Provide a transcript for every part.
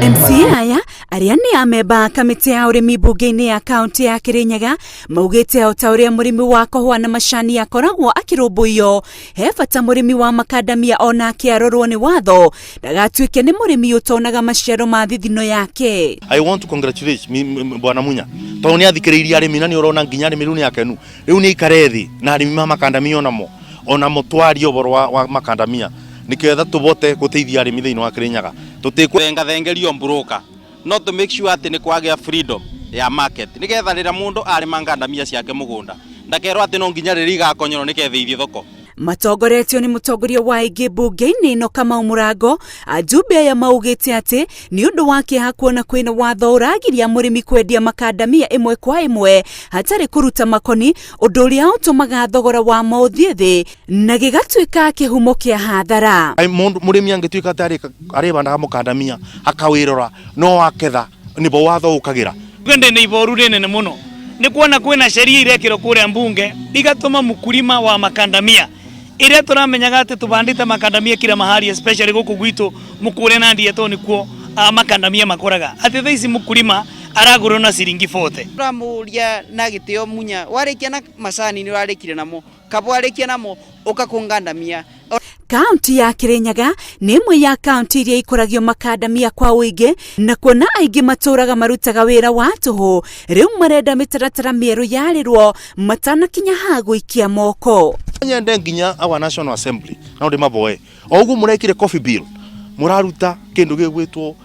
MCA aya aria ni amemba kamiti ya urimi bunge-ini ya kaunti ya Kirinyaga maugite o ta uria murimi wa kahua na macani akoragwo akirumbuiyo he bata murimi wa makadamia ona akiarorwo ni watho ndagatuike ni murimi utonaga maciaro ma thithino yake. I want to congratulate Bwana Munya to ni athikiriria arimi na ni urona nginya arimi riu ni akenu riu ni ikarethi na arimi ma makadamia onamo twari oboro wa makadamia niketha tubote guteithia arimi thiini wa Kirinyaga tutikwenga thengerio broker not to make sure ati ni kwagea freedom ya market niketha rira mundu ari makadamia ciake mugunda ndakerwo ati no nginya riri gakonyoro niketheithie thoko. Matongoretio ni mutongoria wa ingi bunge-ini no Kamau Murango ajumbe ya maugite ati ni undu wake hakuona kwina watho uragiria murimi kwendia makadamia imwe kwa imwe hatari kuruta makoni undu uria utumaga thogora wa mauthiethi na gigatuika kihumo kia hathara. Murimi angituika atari arebandaga makadamia akawirora no aketha nibo watho ukagira gwende ni iboru rinene muno ni kuona kwina sheria irekiro kuria mbunge igatuma mukulima wa makadamia iria turamenyaga ati tubandite makadamia kila mahali especially guku gwitu mukure na ndieto nikuo makadamia makoraga ati thaici mukulima aragurwo na ciringi 40 turamuria na gitio Munya warikia na macani ni warikire namo kabo warikia namo ukakungandamia. Kaunti ya Kirinyaga ni imwe ya kaunti iria ikoragio makadamia kwa uingi na kuona aingi maturaga marutaga wira wa tuhu riu marenda mitaratara mieru yarirwo matanakinya ha guikia moko. Nyende nginya our National Assembly na ndi maboe o ugu murekire coffee bill muraruta kindu gigwitwo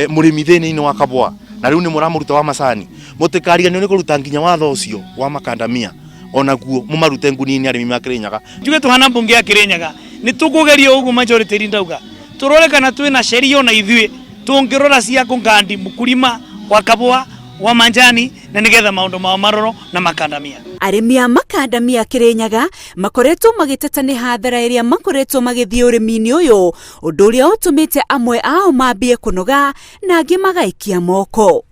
murimi thiini wa kabwa na riu ni muramuruta wa macani mutikaria ni kuruta nginya watho ucio wa makadamia onaguo mumarute nguni-ini arimi ma Kirinyaga. Njuge tuhana mbunge ya Kirinyaga ni tukugeria ugu majority ndauga turore kana twina sheria ona ithui tungirora cia kungandi mukulima wa kabwa wa manjani na nigetha maundu ma maroro na makadamia. Arimi a makadamia Kirinyaga makoretwo magiteta ni hathara iria makoretwo magithii urimi-ini uyu undu uria utumite amwe ao mambie kunoga na angi magaikia moko.